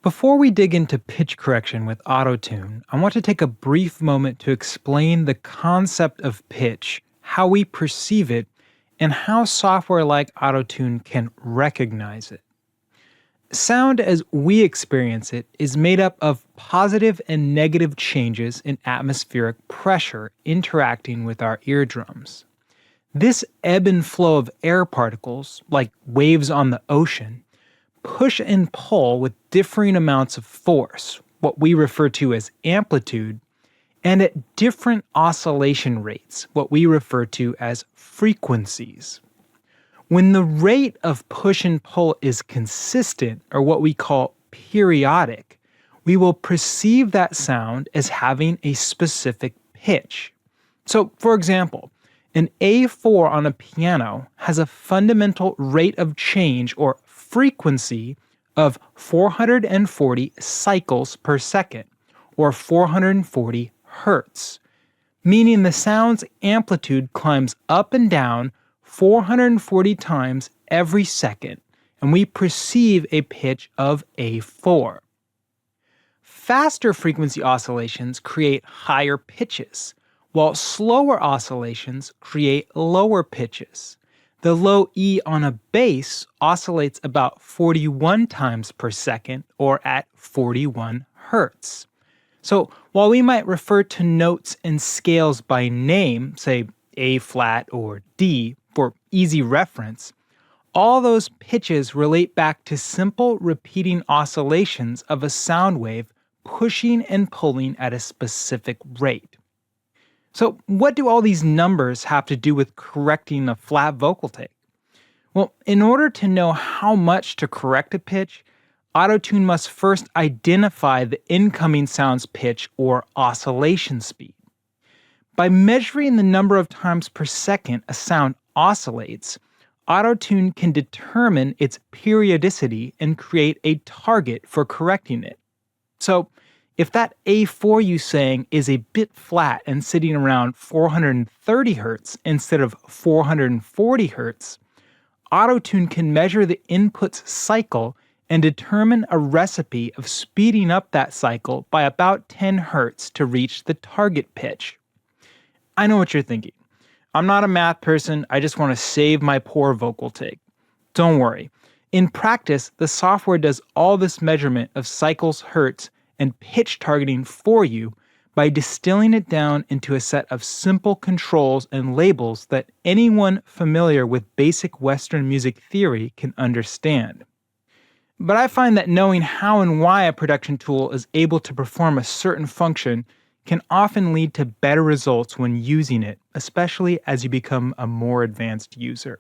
Before we dig into pitch correction with Auto-Tune, I want to take a brief moment to explain the concept of pitch, how we perceive it, and how software like Auto-Tune can recognize it. Sound as we experience it is made up of positive and negative changes in atmospheric pressure interacting with our eardrums. This ebb and flow of air particles, like waves on the ocean, push and pull with differing amounts of force, what we refer to as amplitude, and at different oscillation rates, what we refer to as frequencies. When the rate of push and pull is consistent, or what we call periodic, we will perceive that sound as having a specific pitch. So, for example, an A4 on a piano has a fundamental rate of change or frequency of 440 cycles per second, or 440 hertz, meaning the sound's amplitude climbs up and down 440 times every second, and we perceive a pitch of A4. Faster frequency oscillations create higher pitches, while slower oscillations create lower pitches. The low E on a bass oscillates about 41 times per second, or at 41 hertz. So while we might refer to notes and scales by name, say A flat or D, for easy reference, all those pitches relate back to simple repeating oscillations of a sound wave pushing and pulling at a specific rate. So what do all these numbers have to do with correcting a flat vocal take? Well, in order to know how much to correct a pitch, Auto-Tune must first identify the incoming sound's pitch or oscillation speed. By measuring the number of times per second a sound oscillates, Auto-Tune can determine its periodicity and create a target for correcting it. So, if that A4 you sang is a bit flat and sitting around 430 Hz instead of 440 Hz, Auto-Tune can measure the input's cycle and determine a recipe of speeding up that cycle by about 10 Hz to reach the target pitch. I know what you're thinking. I'm not a math person, I just want to save my poor vocal take. Don't worry. In practice, the software does all this measurement of cycles, hertz, and pitch targeting for you by distilling it down into a set of simple controls and labels that anyone familiar with basic Western music theory can understand. But I find that knowing how and why a production tool is able to perform a certain function can often lead to better results when using it, especially as you become a more advanced user.